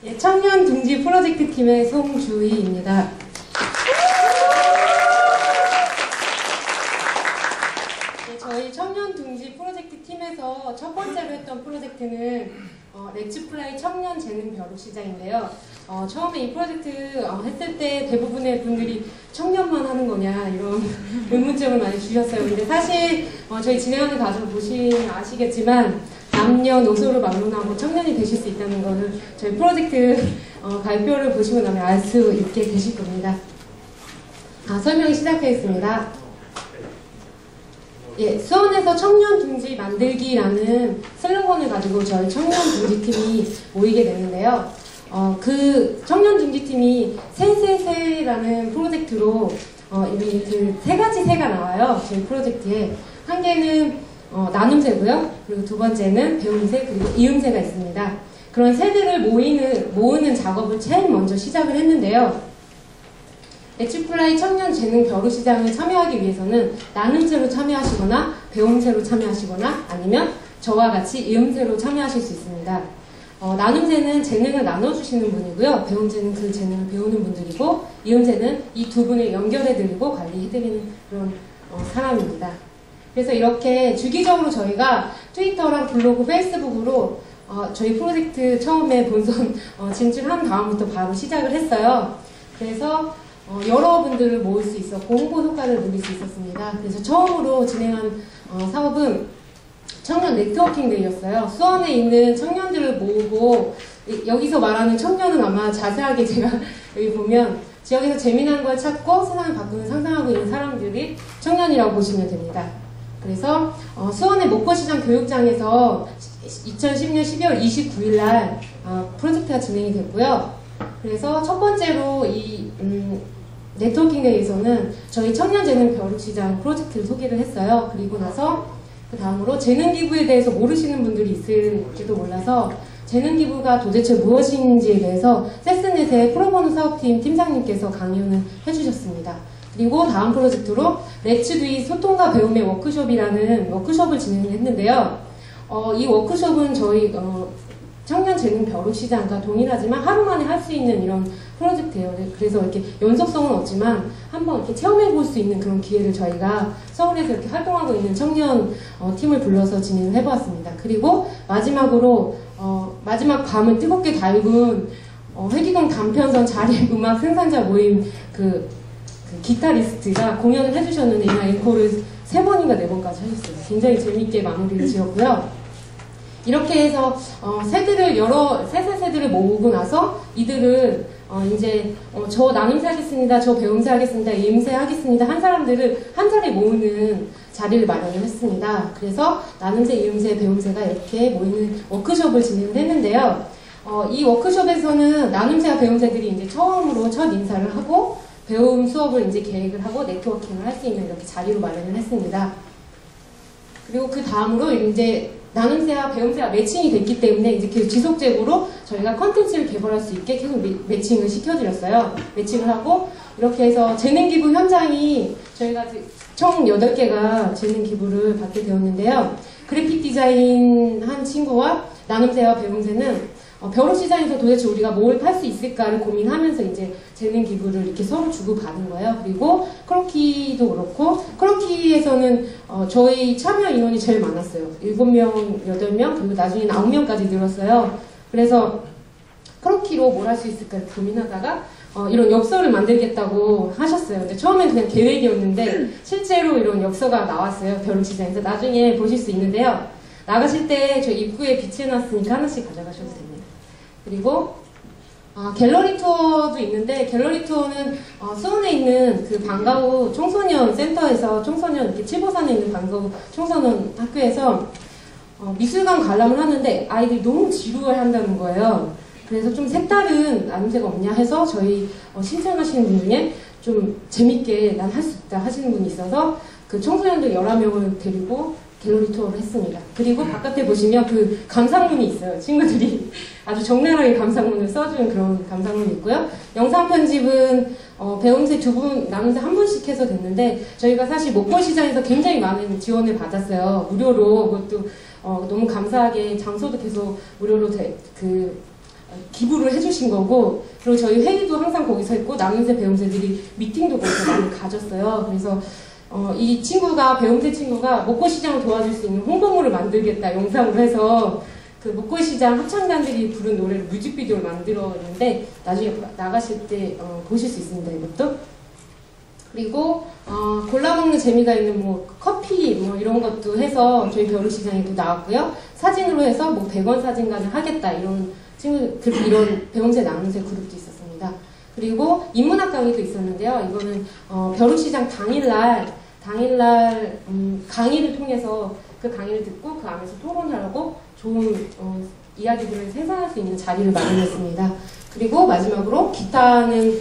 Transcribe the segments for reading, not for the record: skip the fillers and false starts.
예, 청년 둥지 프로젝트 팀의 송주희입니다. 예, 저희 청년 둥지 프로젝트 팀에서 첫 번째로 했던 프로젝트는 렛츠플라이 청년 재능 벼룩 시장인데요. 처음에 이 프로젝트 했을 때 대부분의 분들이 청년만 하는 거냐 이런 의문점을 많이 주셨어요. 근데 사실 저희 진행하는 과정을 보시면 아시겠지만 남녀노소로 막론하고 청년이 되실 수 있다는 것을 저희 프로젝트 발표를 보시고 나면 알 수 있게 되실 겁니다. 설명 시작하겠습니다. 예, 수원에서 청년 둥지 만들기라는 슬로건을 가지고 저희 청년 둥지팀이 모이게 되는데요. 그 청년 둥지팀이 새새새라는 프로젝트로 이미 그 세 가지 새가 나와요. 저희 프로젝트에. 한 개는 나눔새고요. 그리고 두 번째는 배움새, 그리고 이음새가 있습니다. 그런 새들을 모으는 작업을 제일 먼저 시작을 했는데요. 렛츠플라이 청년 재능 벼룩 시장을 참여하기 위해서는 나눔새로 참여하시거나 배움새로 참여하시거나 아니면 저와 같이 이음새로 참여하실 수 있습니다. 나눔새는 재능을 나눠주시는 분이고요. 배움새는 그 재능을 배우는 분들이고, 이음새는 이 두 분을 연결해드리고 관리해드리는 그런 사람입니다. 그래서 이렇게 주기적으로 저희가 트위터랑 블로그, 페이스북으로 저희 프로젝트 처음에 본선 진출한 다음부터 바로 시작을 했어요. 그래서 여러분들을 모을 수 있었고 홍보 효과를 누릴 수 있었습니다. 그래서 처음으로 진행한 사업은 청년 네트워킹 데이였어요. 수원에 있는 청년들을 모으고, 여기서 말하는 청년은 아마 자세하게 제가 여기 보면 지역에서 재미난 걸 찾고 세상을 바꾸는 상상하고 있는 사람들이 청년이라고 보시면 됩니다. 그래서 수원의 목포시장 교육장에서 2010년 12월 29일 날 프로젝트가 진행이 됐고요. 그래서 첫 번째로 이 네트워킹 데이에서는 저희 청년재능 벼룩시장 프로젝트를 소개를 했어요. 그리고 나서 그 다음으로 재능기부에 대해서 모르시는 분들이 있을지도 몰라서 재능기부가 도대체 무엇인지에 대해서 세스넷의 프로보노 사업팀 팀장님께서 강연을 해주셨습니다. 그리고 다음 프로젝트로 렛츠두이 소통과 배움의 워크숍이라는 워크숍을 진행을 했는데요. 이 워크숍은 저희 청년 재능 벼룩 시장과 동일하지만 하루 만에 할 수 있는 이런 프로젝트예요. 그래서 이렇게 연속성은 없지만 한번 이렇게 체험해 볼 수 있는 그런 기회를 저희가 서울에서 이렇게 활동하고 있는 청년 팀을 불러서 진행을 해보았습니다. 그리고 마지막으로 마지막 밤을 뜨겁게 달군 회기동 단편선 자립 음악 생산자 모임 그 기타리스트가 공연을 해주셨는데 이날 앵콜을 3번인가 4번까지 하셨어요. 굉장히 재밌게 마무리를 지었고요. 이렇게 해서 새들을 모으고 나서 이들을 이제 저 나눔새 하겠습니다, 저 배움새 하겠습니다, 이음새 하겠습니다 한 사람들을 한 자리에 모으는 자리를 마련을 했습니다. 그래서 나눔새, 이음새, 배움새가 이렇게 모이는 워크숍을 진행을 했는데요. 이 워크숍에서는 나눔새와 배움새들이 이제 처음으로 첫 인사를 하고 배움 수업을 이제 계획을 하고 네트워킹을 할 수 있는 이렇게 자리로 마련을 했습니다. 그리고 그 다음으로 이제 나눔새와 배움새가 매칭이 됐기 때문에 이제 계속 지속적으로 저희가 컨텐츠를 개발할 수 있게 계속 매칭을 시켜드렸어요. 매칭을 하고 이렇게 해서 재능기부 현장이 저희가 총 8개가 재능기부를 받게 되었는데요. 그래픽 디자인 한 친구와 나눔새와 배움새는 벼룩시장에서 도대체 우리가 뭘 팔 수 있을까를 고민하면서 이제 재능 기부를 이렇게 서로 주고받은 거예요. 그리고 크로키도 그렇고, 크로키에서는 저희 참여 인원이 제일 많았어요. 7명, 8명, 그리고 나중에는 9명까지 늘었어요. 그래서 크로키로 뭘 할 수 있을까 고민하다가 이런 엽서를 만들겠다고 하셨어요. 근데 처음엔 그냥 계획이었는데 실제로 이런 엽서가 나왔어요. 벼룩시장에서. 나중에 보실 수 있는데요. 나가실 때 저 입구에 비치해놨으니까 하나씩 가져가셔도 됩니다. 그리고 갤러리 투어도 있는데, 갤러리 투어는 수원에 있는 그 방과후 청소년 센터에서 청소년 이렇게 칠보산에 있는 방과후 청소년 학교에서 미술관 관람을 하는데 아이들이 너무 지루해한다는 거예요. 그래서 좀 색다른 나눔새가 없냐 해서 저희 신청하시는 분 중에 좀 재밌게 난 할 수 있다 하시는 분이 있어서 그 청소년들 11명을 데리고 갤러리 투어를 했습니다. 그리고 바깥에 보시면 그 감상문이 있어요. 친구들이 아주 적나라하게 감상문을 써준 그런 감상문이 있고요. 영상 편집은 배움새 2분, 나눔새 1분씩 해서 됐는데 저희가 사실 목포시장에서 굉장히 많은 지원을 받았어요. 무료로. 그것도 너무 감사하게 장소도 계속 무료로 기부를 해주신 거고, 그리고 저희 회의도 항상 거기서 했고, 남은새 배움새들이 미팅도 거기서 많이 가졌어요. 그래서 이 친구가, 배움새 친구가 목포시장을 도와줄 수 있는 홍보물을 만들겠다 영상으로 해서 그 목포시장 합창단들이 부른 노래를 뮤직비디오를 만들었는데 나중에 나가실 때 보실 수 있습니다. 이것도. 그리고 골라먹는 재미가 있는 뭐 커피 뭐 이런 것도 해서 저희 벼룩시장에도 나왔고요. 사진으로 해서 뭐 100원 사진관을 하겠다 이런 이런 배움새 남은새 그룹도 있었습니다. 그리고 인문학 강의도 있었는데요. 이거는 벼룩시장 당일날 강의를 통해서 그 강의를 듣고 그 안에서 토론하고 좋은 이야기들을 생산할 수 있는 자리를 마련했습니다. 그리고 마지막으로 기타는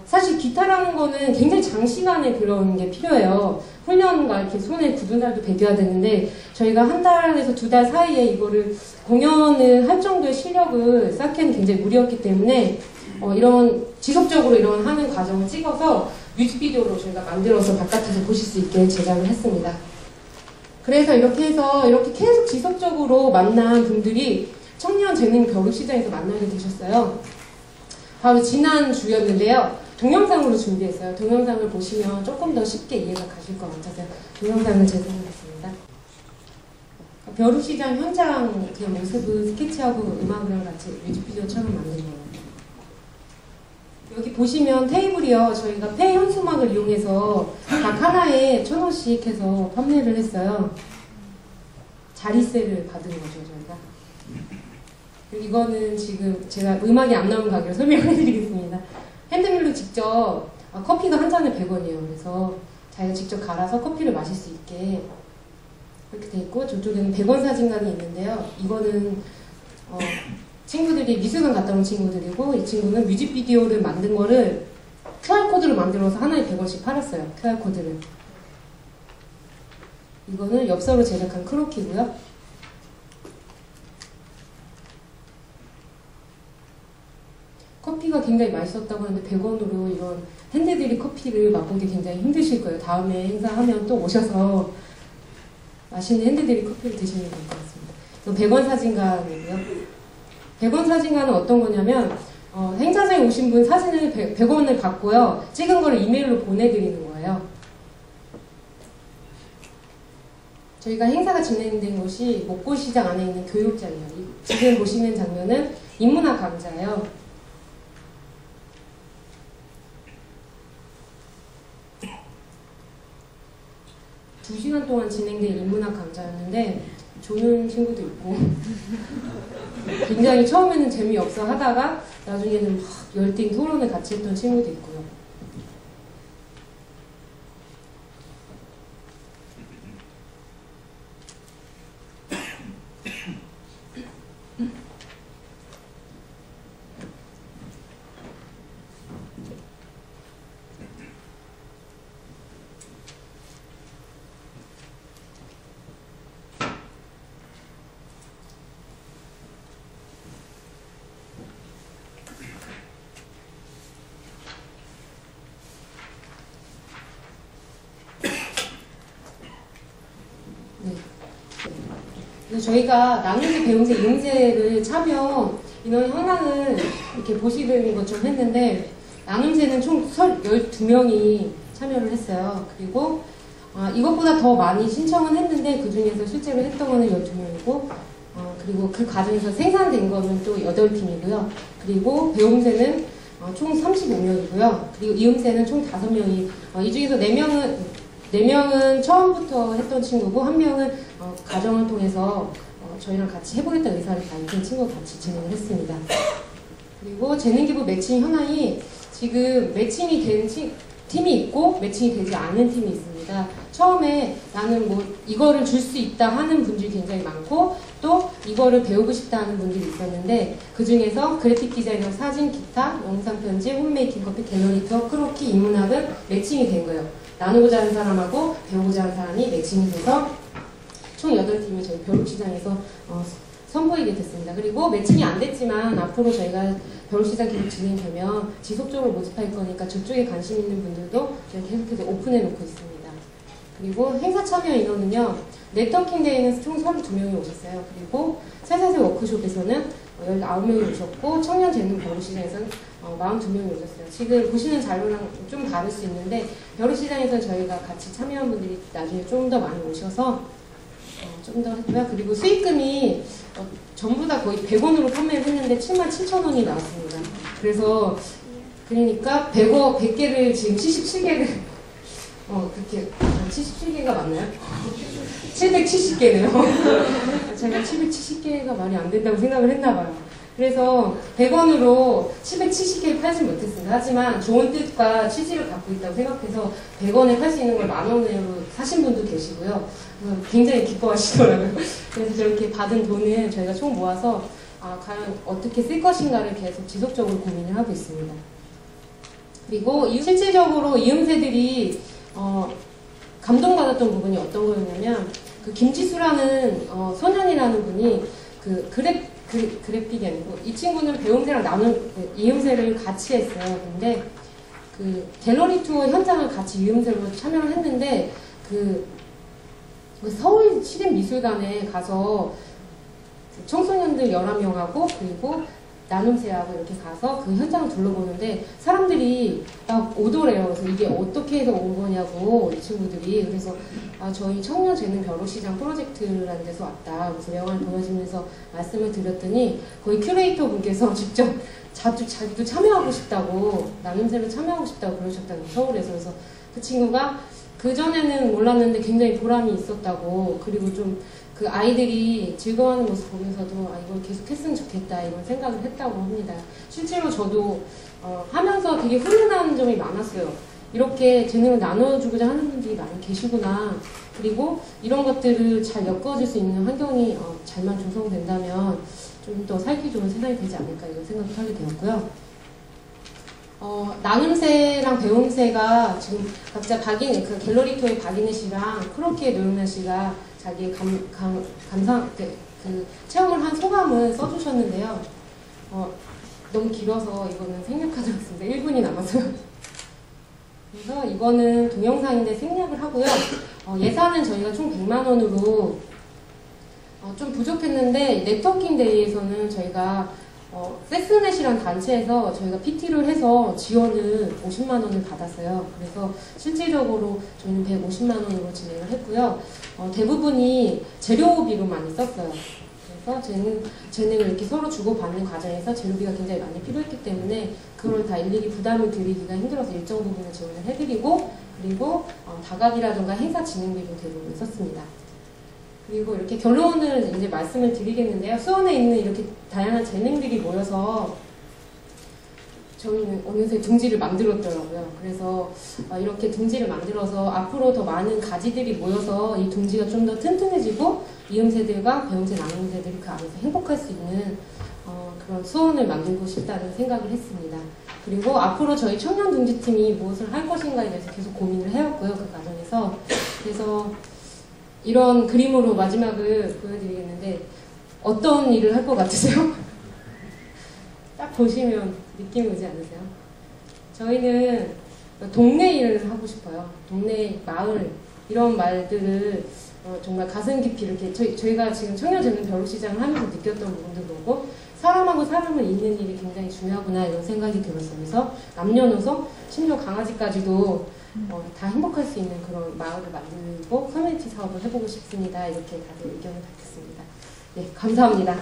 사실 기타라는 거는 굉장히 장시간에 그런 게 필요해요. 훈련과 이렇게 손에 굳은 살도 배겨야 되는데 저희가 한 달에서 2달 사이에 이거를 공연을 할 정도의 실력을 쌓기에는 굉장히 무리였기 때문에 이런 지속적으로 이런 하는 과정을 찍어서 뮤직비디오로 저희가 만들어서 바깥에서 보실 수 있게 제작을 했습니다. 그래서 이렇게 해서 이렇게 계속 지속적으로 만난 분들이 청년 재능 벼룩시장에서 만나게 되셨어요. 바로 지난주였는데요. 동영상으로 준비했어요. 동영상을 보시면 조금 더 쉽게 이해가 가실 것 같아서 동영상을 제공했습니다. 벼룩시장 현장 그냥 모습을 스케치하고 음악이랑 같이 뮤직비디오처럼 만든 거예요. 여기 보시면 테이블이요. 저희가 폐 현수막을 이용해서 각 하나에 1,000원씩 해서 판매를 했어요. 자리세를 받은 거죠, 저희가. 이거는 지금 제가 음악이 안 나온 가격을 설명해 드리겠습니다. 핸드밀로 직접 커피가 한 잔에 100원이에요. 그래서 자기가 직접 갈아서 커피를 마실 수 있게 이렇게 돼 있고 저쪽에는 100원 사진관이 있는데요. 이거는 친구들이 미술관 갔다 온 친구들이고 이 친구는 뮤직비디오를 만든 거를 QR코드로 만들어서 하나에 100원씩 팔았어요. QR코드를. 이거는 엽서로 제작한 크로키고요. 커피가 굉장히 맛있었다고 하는데 100원으로 이런 핸드드립 커피를 맛보기 굉장히 힘드실 거예요. 다음에 행사하면 또 오셔서 맛있는 핸드드립 커피를 드시면 될 것 같습니다. 100원 사진관이고요. 100원 사진관은 어떤 거냐면 행사장에 오신 분 사진을 100원을 받고요. 찍은 거를 이메일로 보내드리는 거예요. 저희가 행사가 진행된 곳이 목포시장 안에 있는 교육장이에요. 지금 보시는 장면은 인문학 강좌예요. 2시간 동안 진행된 인문학 강좌였는데 조는 친구도 있고 굉장히 처음에는 재미없어 하다가 나중에는 막 열띤 토론을 같이 했던 친구도 있고요. 저희가 남은새 배움새 이음새를 참여 인원 현황을 이렇게 보시는 것처럼 했는데 나눔새는 총 12명이 참여를 했어요. 그리고 이것보다 더 많이 신청은 했는데 그 중에서 실제로 했던 거는 12명이고 그리고 그 과정에서 생산된 거는 또 8팀이고요. 그리고 배움새는 총 35명이고요. 그리고 이음새는 총 5명이 이 중에서 4명은 처음부터 했던 친구고 1명은 과정을 통해서 저희랑 같이 해보겠다는 의사를 밝힌 친구가 같이 진행을 했습니다. 그리고 재능기부 매칭 현황이 지금 매칭이 된 팀이 있고 매칭이 되지 않은 팀이 있습니다. 처음에 나는 뭐 이거를 줄 수 있다 하는 분들이 굉장히 많고 또 이거를 배우고 싶다 하는 분들이 있었는데 그 중에서 그래픽 디자이너, 사진, 기타, 영상 편집, 홈메이킹, 커피, 갤러리 투어, 크로키, 인문학은 매칭이 된 거예요. 나누고자 하는 사람하고 배우고자 하는 사람이 매칭이 돼서 총 8팀이 저희 벼룩시장에서 선보이게 됐습니다. 그리고 매칭이 안 됐지만 앞으로 저희가 벼룩시장 계속 진행되면 지속적으로 모집할 거니까 저쪽에 관심 있는 분들도 저희 계속해서 오픈해 놓고 있습니다. 그리고 행사 참여 인원은요. 네트워킹 데이는 총 32명이 오셨어요. 그리고 살살살 워크숍에서는 19명이 오셨고 청년 재능 벼룩시장에서는 42명이 오셨어요. 지금 보시는 자료랑 좀 다를 수 있는데 벼룩시장에서는 저희가 같이 참여한 분들이 나중에 좀 더 많이 오셔서 좀 더 했고요. 그리고 수익금이 전부 다 거의 100원으로 판매를 했는데 77,000원이 나왔습니다. 그래서 그러니까 100개를 지금 77개를 그렇게 77개가 맞나요? 770개네요. 제가 770개가 말이 안 된다고 생각을 했나 봐요. 그래서 100원으로 770개를 팔지 못했습니다. 하지만 좋은 뜻과 취지를 갖고 있다고 생각해서 100원에 팔 수 있는 걸 10,000원으로 사신 분도 계시고요. 굉장히 기뻐하시더라고요. 그래서 저렇게 받은 돈을 저희가 총 모아서 과연 어떻게 쓸 것인가를 계속 지속적으로 고민을 하고 있습니다. 그리고 실질적으로 이음새들이 감동받았던 부분이 어떤 거였냐면 그 김지수라는 소년이라는 분이 그 그래픽이 아니고 이 친구는 배움새랑 나눈 이음새를 같이 했어요. 근데 그 갤러리 투어 현장을 같이 이음새로 참여를 했는데 그 서울 시립미술관에 가서 청소년들 11명하고 그리고 나눔새하고 이렇게 가서 그 현장을 둘러보는데 사람들이 막 오더래요. 그래서 이게 어떻게 해서 온 거냐고 이 친구들이. 그래서 저희 청년재능 벼룩시장 프로젝트라는 데서 왔다. 그래서 영화를 보여주면서 말씀을 드렸더니 거의 큐레이터 분께서 직접 자기도 참여하고 싶다고 나눔새로 참여하고 싶다고 그러셨다는 거예요. 서울에서. 그래서 그 친구가 그전에는 몰랐는데 굉장히 보람이 있었다고. 그리고 좀 그 아이들이 즐거워하는 모습 보면서도 이걸 계속 했으면 좋겠다 이런 생각을 했다고 합니다. 실제로 저도 하면서 되게 훈훈한 점이 많았어요. 이렇게 재능을 나눠주고자 하는 분들이 많이 계시구나. 그리고 이런 것들을 잘 엮어줄 수 있는 환경이 잘만 조성된다면 좀 더 살기 좋은 세상이 되지 않을까 이런 생각을 하게 되었고요. 나눔새랑 배움새가 지금 각자 그 갤러리 투어의 박인혜 씨랑 크로키의 노영란 씨가 자기의 그 체험을 한 소감을 써주셨는데요. 너무 길어서 이거는 생략하도록 하겠습니다. 1분이 남았어요. 그래서 이거는 동영상인데 생략을 하고요. 예산은 저희가 총 100만 원으로 좀 부족했는데 네트워킹 데이에서는 저희가 세스넷이라는 단체에서 저희가 PT를 해서 지원을 50만 원을 받았어요. 그래서 실질적으로 저희는 150만 원으로 진행을 했고요. 대부분이 재료비로 많이 썼어요. 그래서 재능을 이렇게 서로 주고받는 과정에서 재료비가 굉장히 많이 필요했기 때문에 그걸 다 일일이 부담을 드리기가 힘들어서 일정 부분을 지원을 해드리고 그리고 다각이라든가 행사 진행비도 대부분 썼습니다. 그리고 이렇게 결론을 이제 말씀을 드리겠는데요. 수원에 있는 이렇게 다양한 재능들이 모여서 저희는 어느새 둥지를 만들었더라고요. 그래서 이렇게 둥지를 만들어서 앞으로 더 많은 가지들이 모여서 이 둥지가 좀 더 튼튼해지고 이음새들과 배움새 나눔새들이 그 안에서 행복할 수 있는 그런 수원을 만들고 싶다는 생각을 했습니다. 그리고 앞으로 저희 청년둥지팀이 무엇을 할 것인가에 대해서 계속 고민을 해왔고요. 그 과정에서. 그래서 이런 그림으로 마지막을 보여드리겠는데 어떤 일을 할 것 같으세요? 딱 보시면 느낌이 오지 않으세요? 저희는 동네 일을 하고 싶어요. 동네 마을 이런 말들을 정말 가슴 깊이 이렇게 저희가 지금 청년재능 벼룩시장을 하면서 느꼈던 부분도 그렇고 사람하고 사람을 잇는 일이 굉장히 중요하구나 이런 생각이 들었어요. 그래서 남녀노소 심지어 강아지까지도 다 행복할 수 있는 그런 마을을 만들고 커뮤니티 사업을 해보고 싶습니다. 이렇게 다들 의견을 밝혔습니다. 네, 감사합니다.